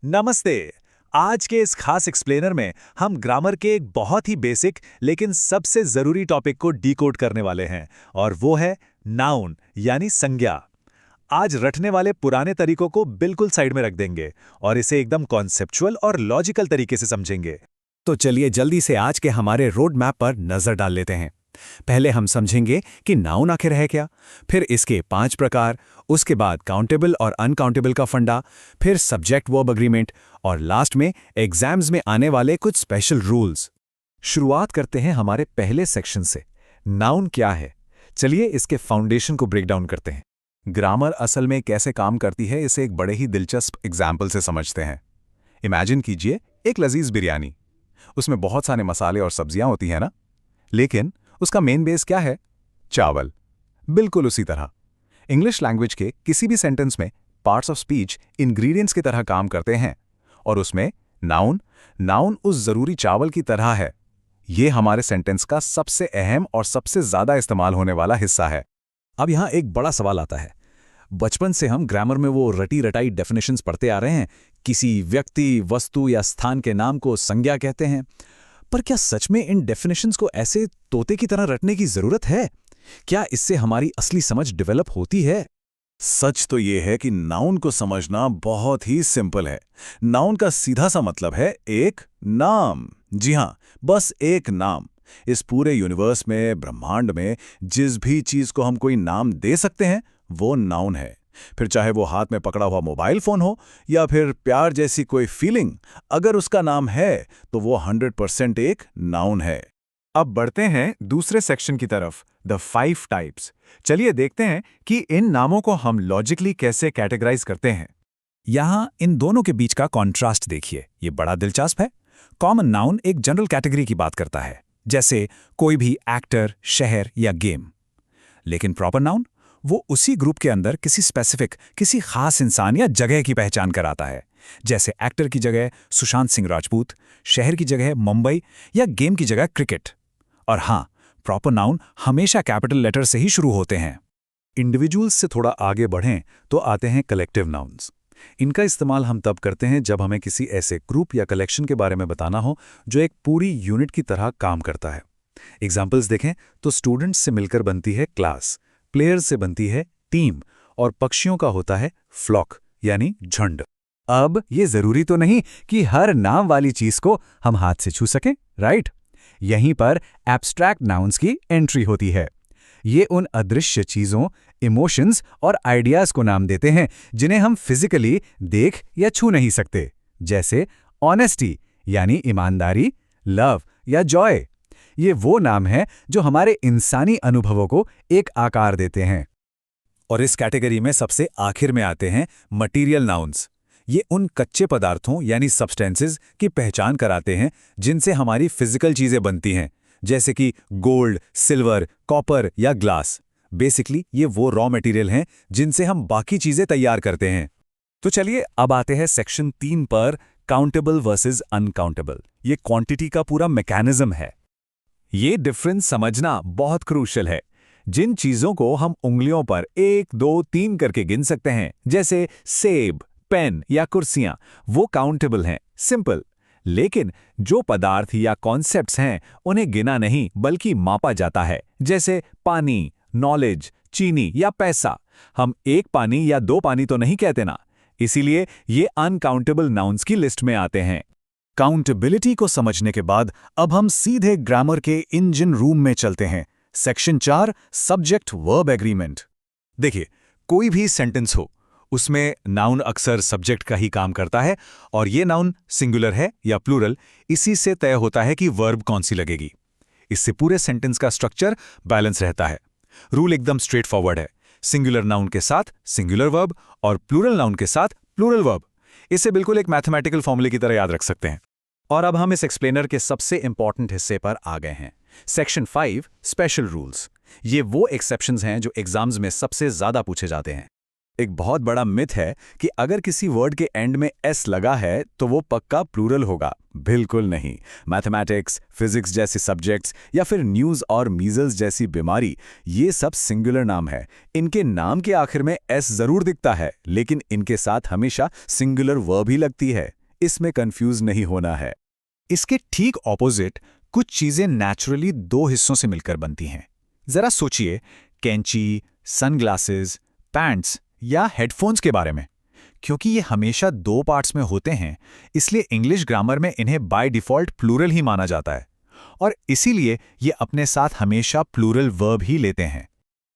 नमस्ते। आज के इस खास एक्सप्लेनर में हम ग्रामर के एक बहुत ही बेसिक लेकिन सबसे जरूरी टॉपिक को डिकोड करने वाले हैं और वो है नाउन यानी संज्ञा। आज रटने वाले पुराने तरीकों को बिल्कुल साइड में रख देंगे और इसे एकदम कॉन्सेप्चुअल और लॉजिकल तरीके से समझेंगे। तो चलिए जल्दी से आज के हमारे रोड मैप पर नजर डाल लेते हैं। पहले हम समझेंगे कि नाउन आखिर है क्या, फिर इसके 5 प्रकार, उसके बाद काउंटेबल और अनकाउंटेबल का फंडा, फिर सब्जेक्ट वर्ब अग्रीमेंट और लास्ट में एग्जाम्स में आने वाले कुछ स्पेशल रूल्स। शुरुआत करते हैं हमारे पहले सेक्शन से, नाउन क्या है। चलिए इसके फाउंडेशन को ब्रेक डाउन करते हैं। ग्रामर असल में कैसे काम करती है इसे एक बड़े ही दिलचस्प एग्जाम्पल से समझते हैं। इमेजिन कीजिए एक लजीज बिरयानी, उसमें बहुत सारे मसाले और सब्जियां होती हैं ना, लेकिन उसका मेन बेस क्या है? चावल। बिल्कुल उसी तरह इंग्लिश लैंग्वेज के किसी भी सेंटेंस में पार्ट्स ऑफ स्पीच इंग्रेडिएंट्स की तरह काम करते हैं और उसमें नाउन उस जरूरी चावल की तरह है। ये हमारे सेंटेंस का सबसे अहम और सबसे ज्यादा इस्तेमाल होने वाला हिस्सा है। अब यहाँ एक बड़ा सवाल आता है। बचपन से हम ग्रामर में वो रटी रटाई डेफिनेशंस पढ़ते आ रहे हैं, किसी व्यक्ति, वस्तु या स्थान के नाम को संज्ञा कहते हैं। पर क्या सच में इन डेफिनेशंस को ऐसे तोते की तरह रटने की जरूरत है? क्या इससे हमारी असली समझ डेवलप होती है? सच तो ये है कि नाउन को समझना बहुत ही सिंपल है। नाउन का सीधा सा मतलब है एक नाम। जी हां, बस एक नाम। इस पूरे यूनिवर्स में, ब्रह्मांड में जिस भी चीज को हम कोई नाम दे सकते हैं वो नाउन है। फिर चाहे वो हाथ में पकड़ा हुआ मोबाइल फोन हो या फिर प्यार जैसी कोई फीलिंग, अगर उसका नाम है तो वो 100% एक नाउन है। अब बढ़ते हैं दूसरे सेक्शन की तरफ, द 5 टाइप्स। चलिए देखते हैं कि इन नामों को हम लॉजिकली कैसे कैटेगराइज करते हैं। यहाँ इन दोनों के बीच का कॉन्ट्रास्ट देखिए, ये बड़ा दिलचस्प है। कॉमन नाउन एक जनरल कैटेगरी की बात करता है, जैसे कोई भी एक्टर, शहर या गेम। लेकिन प्रॉपर नाउन वो उसी ग्रुप के अंदर किसी स्पेसिफिक, किसी खास इंसान या जगह की पहचान कराता है। जैसे एक्टर की जगह सुशांत सिंह राजपूत, शहर की जगह मुंबई या गेम की जगह क्रिकेट। और हाँ, प्रॉपर नाउन हमेशा कैपिटल लेटर से ही शुरू होते हैं। इंडिविजुअल्स से थोड़ा आगे बढ़ें तो आते हैं कलेक्टिव नाउन्स। इनका इस्तेमाल हम तब करते हैं जब हमें किसी ऐसे ग्रुप या कलेक्शन के बारे में बताना हो जो एक पूरी यूनिट की तरह काम करता है। एग्जाम्पल्स देखें तो स्टूडेंट्स से मिलकर बनती है क्लास, प्लेयर्स से बनती है टीम और पक्षियों का होता है फ्लॉक यानी झुंड। अब ये जरूरी तो नहीं कि हर नाम वाली चीज को हम हाथ से छू सकें, राइट? यहीं पर एब्स्ट्रैक्ट नाउन्स की एंट्री होती है। ये उन अदृश्य चीजों, इमोशंस और आइडियाज को नाम देते हैं जिन्हें हम फिजिकली देख या छू नहीं सकते, जैसे ऑनेस्टी यानी ईमानदारी, लव या जॉय। ये वो नाम है जो हमारे इंसानी अनुभवों को एक आकार देते हैं। और इस कैटेगरी में सबसे आखिर में आते हैं मटीरियल नाउन्स। ये उन कच्चे पदार्थों यानी सब्सटेंसेस की पहचान कराते हैं जिनसे हमारी फिजिकल चीजें बनती हैं, जैसे कि गोल्ड, सिल्वर, कॉपर या ग्लास। बेसिकली ये वो रॉ मटेरियल हैं जिनसे हम बाकी चीजें तैयार करते हैं। तो चलिए अब आते हैं सेक्शन 3 पर, काउंटेबल वर्सेस अनकाउंटेबल। ये क्वांटिटी का पूरा मैकेनिज्म है। ये डिफरेंस समझना बहुत क्रूशियल है। जिन चीजों को हम उंगलियों पर 1, 2, 3 करके गिन सकते हैं, जैसे सेब, पेन या कुर्सियां, वो काउंटेबल हैं, सिंपल। लेकिन जो पदार्थ या कॉन्सेप्ट्स हैं उन्हें गिना नहीं बल्कि मापा जाता है, जैसे पानी, नॉलेज, चीनी या पैसा। हम एक पानी या 2 पानी तो नहीं कहते ना, इसीलिए ये अनकाउंटेबल नाउन्स की लिस्ट में आते हैं। काउंटेबिलिटी को समझने के बाद अब हम सीधे ग्रामर के इंजन रूम में चलते हैं। Section 4, subject verb agreement. देखिए, कोई भी सेंटेंस हो, उसमें नाउन अक्सर सब्जेक्ट का ही काम करता है और ये नाउन सिंगुलर है या प्लूरल, इसी से तय होता है कि वर्ब कौन सी लगेगी। इससे पूरे सेंटेंस का स्ट्रक्चर बैलेंस रहता है। रूल एकदम स्ट्रेट फॉरवर्ड है, सिंगुलर नाउन के साथ सिंगुलर वर्ब और प्लूरल नाउन के साथ प्लूरल वर्ब। इसे बिल्कुल एक मैथमेटिकल फॉर्मूले की तरह याद रख सकते हैं। और अब हम इस एक्सप्लेनर के सबसे इंपॉर्टेंट हिस्से पर आ गए हैं, सेक्शन 5, स्पेशल रूल्स। ये वो एक्सेप्शंस हैं जो एग्जाम्स में सबसे ज्यादा पूछे जाते हैं। एक बहुत बड़ा मिथ है कि अगर किसी वर्ड के एंड में एस लगा है तो वो पक्का प्लूरल होगा। बिल्कुल नहीं। मैथमेटिक्स, फिजिक्स जैसे सब्जेक्ट्स या फिर न्यूज़ और मीजल्स जैसी बीमारी, ये सब सिंगुलर नाम है। इनके नाम के आखिर में एस जरूर दिखता है, लेकिन इनके साथ हमेशा सिंगुलर वर्ब ही लगती है। इसमें कंफ्यूज नहीं होना है। इसके ठीक ऑपोजिट कुछ चीजें नेचुरली दो हिस्सों से मिलकर बनती हैं। जरा सोचिए कैंची, सनग्लासेस, पैंट्स या हेडफोन्स के बारे में। क्योंकि ये हमेशा दो पार्ट्स में होते हैं, इसलिए इंग्लिश ग्रामर में इन्हें बाय डिफ़ॉल्ट प्लूरल ही माना जाता है और इसीलिए ये अपने साथ हमेशा प्लूरल वर्ब ही लेते हैं।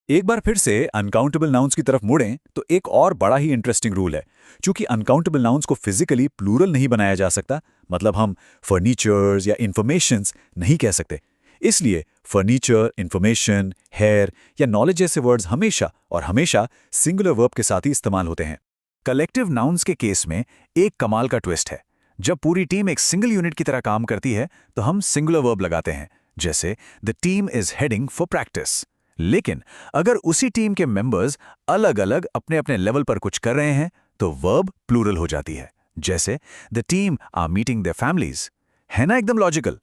एक बार फिर से अनकाउंटेबल नाउन्स की तरफ मुड़ें तो एक और बड़ा ही इंटरेस्टिंग रूल है। चूंकि अनकाउंटेबल नाउन्स को फिजिकली प्लूरल नहीं बनाया जा सकता, मतलब हम फर्नीचर्स या इंफॉर्मेशंस नहीं कह सकते, इसलिए फर्नीचर, इंफॉर्मेशन, हेयर या नॉलेज जैसे वर्ड्स हमेशा और हमेशा सिंगुलर वर्ब के साथ ही इस्तेमाल होते हैं। कलेक्टिव नाउन्स के केस में एक कमाल का ट्विस्ट है। जब पूरी टीम एक सिंगल यूनिट की तरह काम करती है तो हम सिंगुलर वर्ब लगाते हैं, जैसे the team is heading for practice. लेकिन अगर उसी टीम के मेंबर्स अलग अलग अपने अपने लेवल पर कुछ कर रहे हैं तो वर्ब प्लूरल हो जाती है, जैसे the team are meeting their families. है ना एकदम लॉजिकल।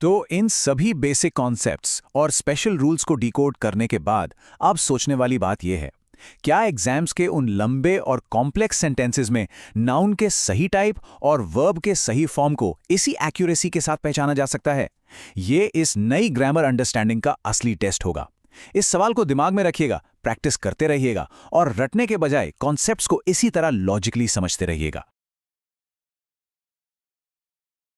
तो इन सभी बेसिक कॉन्सेप्ट्स और स्पेशल रूल्स को डिकोड करने के बाद अब सोचने वाली बात यह है, क्या एग्जाम्स के उन लंबे और कॉम्प्लेक्स सेंटेंसेस में नाउन के सही टाइप और वर्ब के सही फॉर्म को इसी एक्यूरेसी के साथ पहचाना जा सकता है? ये इस नई ग्रामर अंडरस्टैंडिंग का असली टेस्ट होगा। इस सवाल को दिमाग में रखिएगा, प्रैक्टिस करते रहिएगा और रटने के बजाय कॉन्सेप्ट्स को इसी तरह लॉजिकली समझते रहिएगा।